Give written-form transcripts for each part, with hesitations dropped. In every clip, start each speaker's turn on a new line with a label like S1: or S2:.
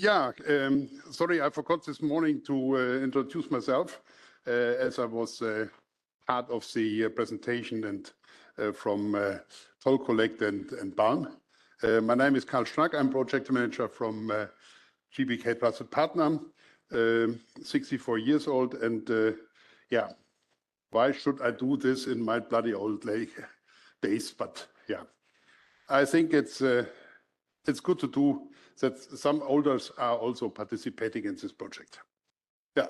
S1: Yeah, sorry, I forgot this morning to introduce myself as I was part of the presentation and from Toll Collect and Bahn. My name is Karl Strack. I'm project manager from GBK Trusted Partner, 64 years old. And yeah, why should I do this in my bloody old days? But yeah, I think it's good to do that. Some olders are also participating in this project. Yeah.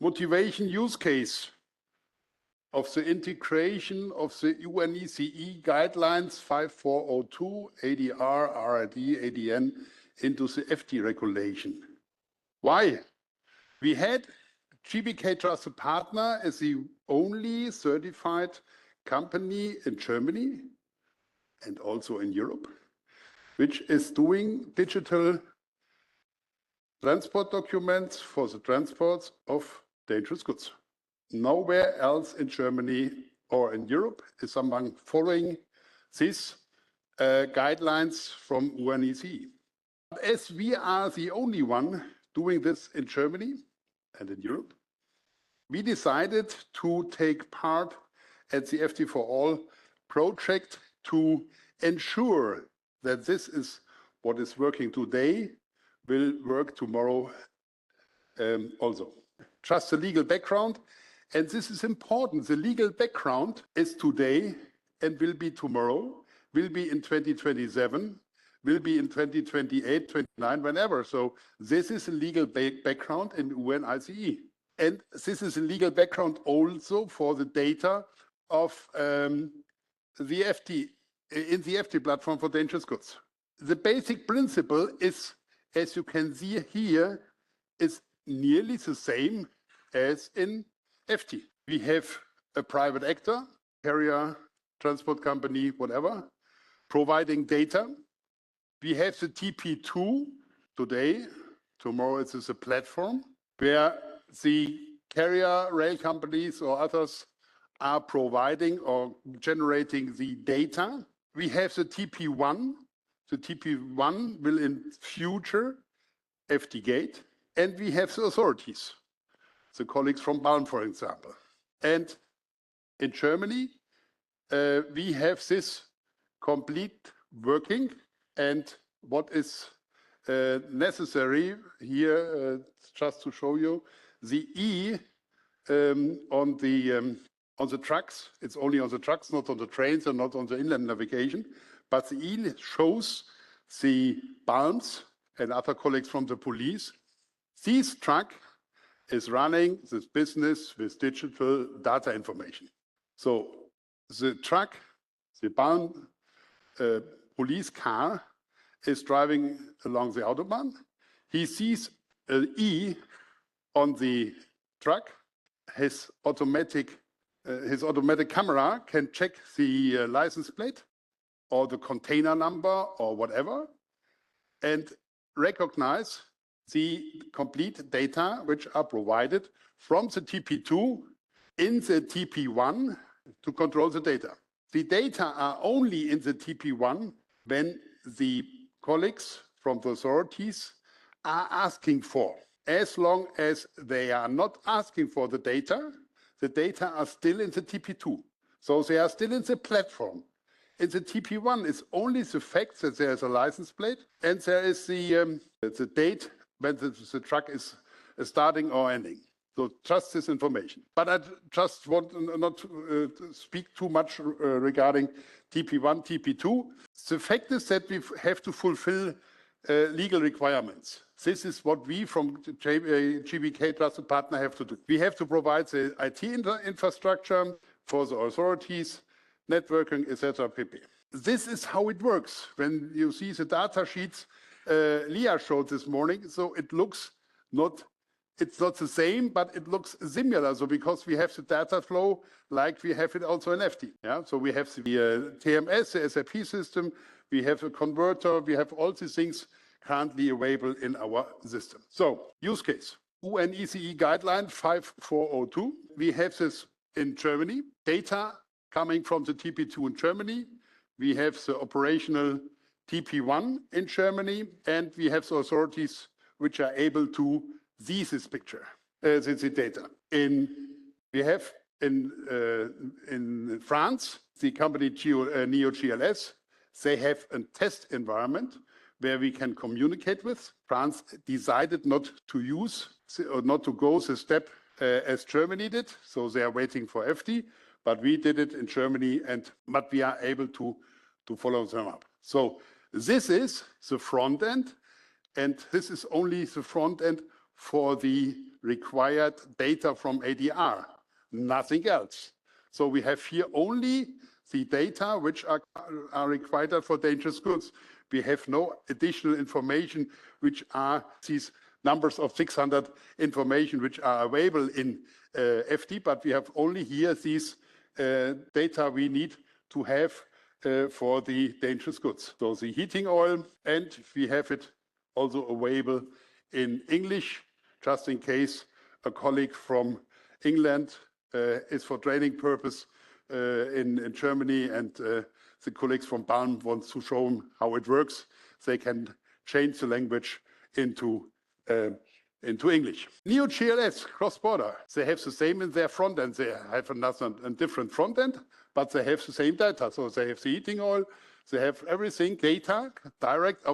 S1: Motivation use case of the integration of the UNECE guidelines 5402, ADR, RID, ADN into the eFTI regulation. Why? We had GBK Trusted Partner as the only certified company in Germany and also in Europe, which is doing digital transport documents for the transports of dangerous goods. Nowhere else in Germany or in Europe is someone following these guidelines from UNECE. As we are the only one doing this in Germany and in Europe, we decided to take part at the eFTI for All project to ensure that this is what is working today will work tomorrow also. Just the legal background, and this is important. The legal background is today and will be tomorrow, will be in 2027, will be in 2028, 29, whenever. So this is a legal background in UNECE. And this is a legal background also for the data of the eFTI, in the eFTI platform for dangerous goods. The basic principle is, as you can see here, is nearly the same as in eFTI. We have a private actor, carrier, transport company, whatever, providing data. We have the TP2 today. Tomorrow it is a platform where the carrier, rail companies or others are providing or generating the data. We have the TP1. The TP1 will in future eFTI Gate, and we have the authorities, the colleagues from Bahn, for example. And in Germany, we have this complete working, and what is necessary here, just to show you, the E on the trucks, it's only on the trucks, not on the trains and not on the inland navigation, but the E shows the Bahns and other colleagues from the police. This truck is running this business with digital data information. So the truck, the Bahn police car is driving along the Autobahn. He sees an E on the truck. His automatic camera can check the license plate or the container number or whatever, and recognize the complete data which are provided from the TP2 in the TP1 to control the data. The data are only in the TP1 when the colleagues from the authorities are asking for. As long as they are not asking for the data are still in the TP2. So they are still in the platform. In the TP1, it's only the fact that there is a license plate and there is the date when the truck is starting or ending. So just this information. But I just want not to speak too much regarding TP1, TP2. The fact is that we have to fulfill legal requirements. This is what we from GBK Trusted Partner have to do. We have to provide the IT infrastructure for the authorities, networking, etc. pp. This is how it works. When you see the data sheets Leah showed this morning, so it looks it's not the same, but it looks similar. So because we have the data flow like we have it also in eFTI. Yeah? So we have the TMS, the SAP system, we have a converter, we have all these things currently available in our system. So use case, UNECE guideline 5402. We have this in Germany, data coming from the TP2 in Germany. We have the operational TP1 in Germany, and we have the authorities which are able to see this picture, the data. We have in France, the company NeoGLS, they have a test environment where we can communicate with. France decided not to use or not to go the step as Germany did, so they are waiting for eFTI, but we did it in Germany, but we are able to follow them up. So this is the front end, and this is only the front end for the required data from ADR, nothing else. So we have here only the data which are required for dangerous goods. We have no additional information, which are these numbers of 600 information which are available in eFTI, but we have only here these data we need to have for the dangerous goods. So the heating oil, and we have it also available in English, just in case a colleague from England is for training purpose in Germany, and the colleagues from Balm want to show them how it works. They can change the language into English. NeoGLS cross-border, they have the same in their front end. They have a different front end, but they have the same data. So they have the heating oil, they have everything, data direct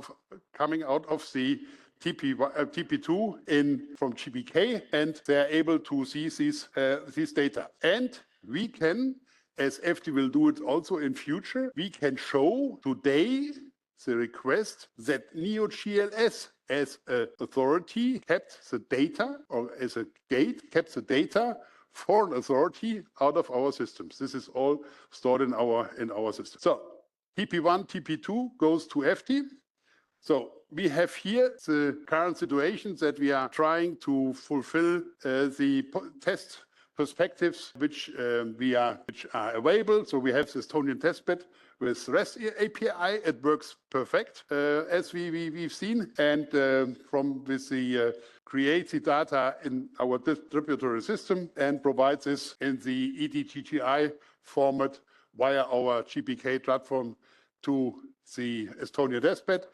S1: coming out of the TP2 from GBK, and they are able to see this data. And we can, as eFTI will do it also in future, we can show today the request that NeoGLS as an authority kept the data, or as a gate kept the data for an authority out of our systems. This is all stored in our system. So TP1, TP2 goes to eFTI. So we have here the current situation that we are trying to fulfill the test perspectives which are available. So we have the Estonian testbed with REST API. It works perfect as we've seen, and with the create the data in our distributory system and provides this in the EDGGI format via our GBK platform to the Estonian testbed.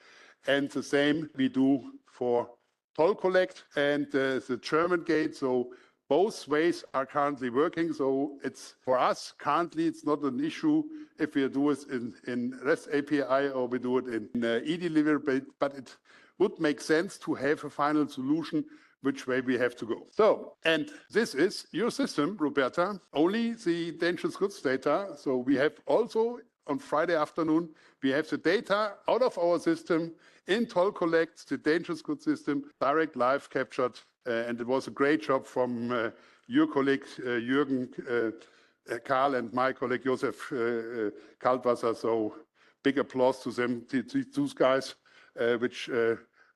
S1: And the same we do for toll collect and the German gate. So both ways are currently working. So it's for us currently it's not an issue if we do it in REST API or we do it in e-delivery, but it would make sense to have a final solution which way we have to go. So, and this is your system, Roberta, only the dangerous goods data. So we have also on Friday afternoon, we have the data out of our system in toll collect, the dangerous goods system, direct live captured. And it was a great job from your colleague, Jürgen, Karl, and my colleague, Josef Kaltwasser. So big applause to them, those guys, which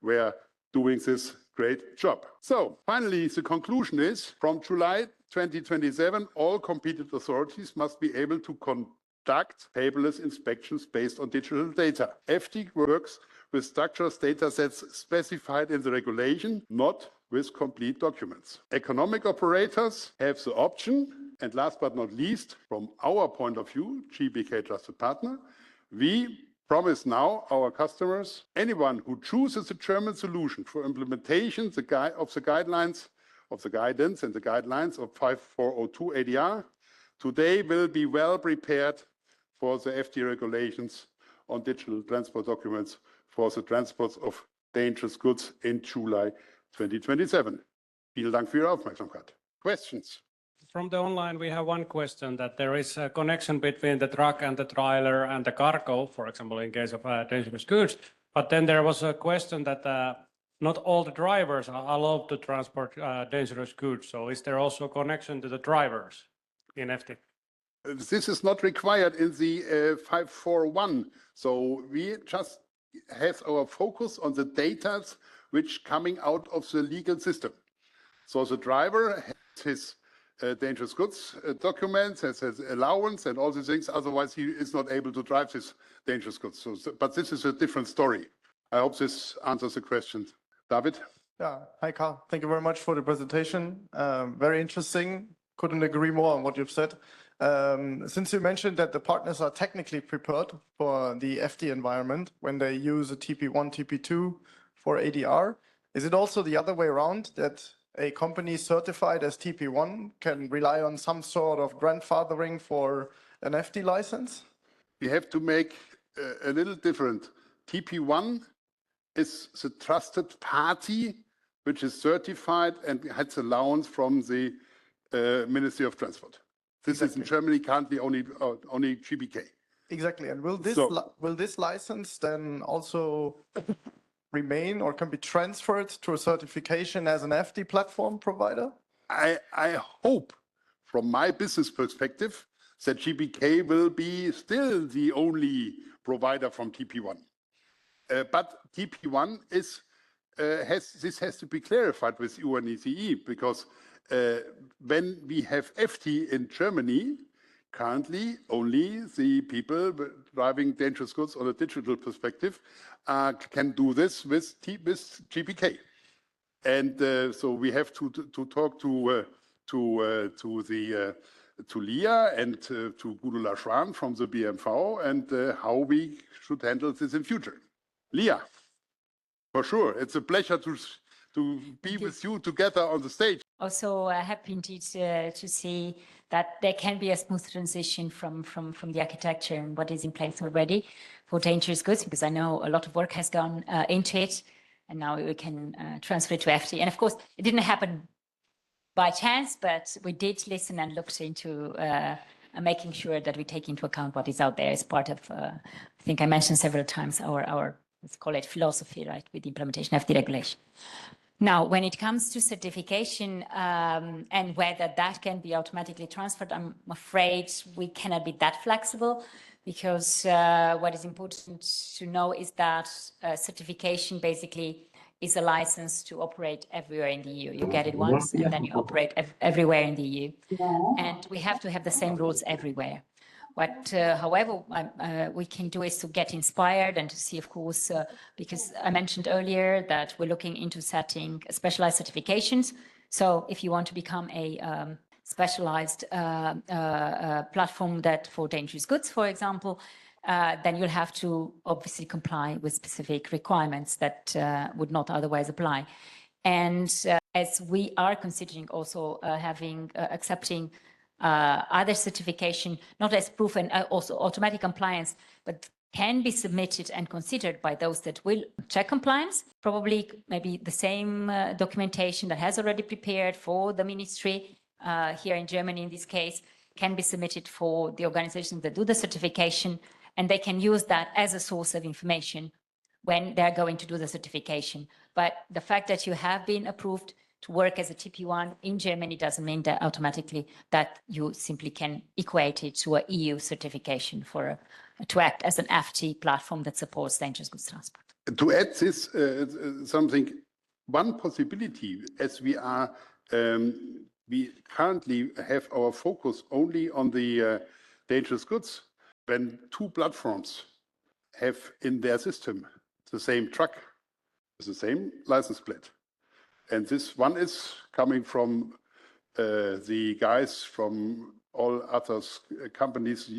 S1: were doing this great job. So finally, the conclusion is from July 2027, all competent authorities must be able to conduct paperless inspections based on digital data. eFTI works with structured data sets specified in the regulation, not with complete documents. Economic operators have the option, and last but not least, from our point of view, GBK Trusted Partner, we promise now our customers, anyone who chooses a German solution for implementation of the guidance and the guidelines of 5402 ADR, today will be well prepared for the eFTI regulations on digital transport documents for the transports of dangerous goods in July 2027. Vielen Dank für Ihre Aufmerksamkeit. Questions?
S2: From the online, we have one question that there is a connection between the truck and the trailer and the cargo, for example, in case of dangerous goods. But then there was a question that not all the drivers are allowed to transport dangerous goods. So is there also a connection to the drivers in eFTI?
S1: This is not required in the 541. So we just have our focus on the data which coming out of the legal system. So the driver has his dangerous goods documents, has his allowance and all these things. Otherwise, he is not able to drive his dangerous goods. So, but this is a different story. I hope this answers the question. David?
S3: Yeah. Hi, Karl. Thank you very much for the presentation. Very interesting. Couldn't agree more on what you've said. Since you mentioned that the partners are technically prepared for the FT environment when they use a TP1, TP2 for ADR, is it also the other way around that a company certified as TP1 can rely on some sort of grandfathering for an FT license?
S1: We have to make a little different. TP1 is the trusted party which is certified and has allowance from the Ministry of Transport. This is in Germany currently only GBK.
S3: Exactly. And will this license then also remain or can be transferred to a certification as an FT platform provider?
S1: I hope, from my business perspective, that GBK will be still the only provider from TP1. But TP1 is this has to be clarified with UNECE, because when we have FT in Germany, currently only the people driving dangerous goods on a digital perspective can do this with GBK. And so we have to talk to Leah and to Gudula Schwan from the BMV and how we should handle this in future. Leah, for sure, it's a pleasure to be with you together on the stage.
S4: Also happy indeed to see that there can be a smooth transition from the architecture and what is in place already for dangerous goods, because I know a lot of work has gone into it, and now we can transfer it to FT. And of course, it didn't happen by chance, but we did listen and looked into making sure that we take into account what is out there as part of, I think I mentioned several times, our let's call it philosophy, right, with the implementation of the regulation. Now, when it comes to certification and whether that can be automatically transferred, I'm afraid we cannot be that flexible, because what is important to know is that certification basically is a license to operate everywhere in the EU. You get it once and then you operate everywhere in the EU. And we have to have the same rules everywhere. What, however, we can do is to get inspired and to see, of course, because I mentioned earlier that we're looking into setting specialized certifications. So if you want to become a specialized platform that for dangerous goods, for example, then you'll have to obviously comply with specific requirements that would not otherwise apply. And as we are considering also accepting other certification, not as proof and also automatic compliance, but can be submitted and considered by those that will check compliance. Probably maybe the same documentation that has already prepared for the ministry here in Germany in this case can be submitted for the organizations that do the certification, and they can use that as a source of information when they're going to do the certification. But the fact that you have been approved to work as a TP1 in Germany doesn't mean that automatically that you simply can equate it to an EU certification to act as an FT platform that supports dangerous goods transport.
S1: To add this, one possibility, as we currently have our focus only on the dangerous goods. When two platforms have in their system the same truck, the same license plate, and this one is coming from the guys from all other companies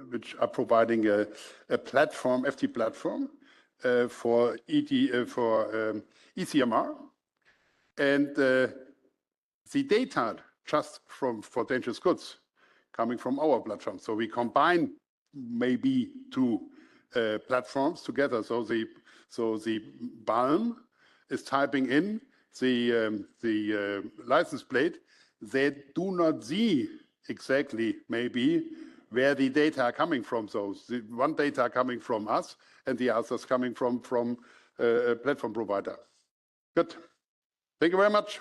S1: which are providing a platform, FT platform for ECMR, and the data just for dangerous goods coming from our platform. So we combine maybe two platforms together. So the BALM is typing in the license plate. They do not see exactly maybe where the data are coming from. So the one data are coming from us and the others coming from a platform provider. Good. Thank you very much.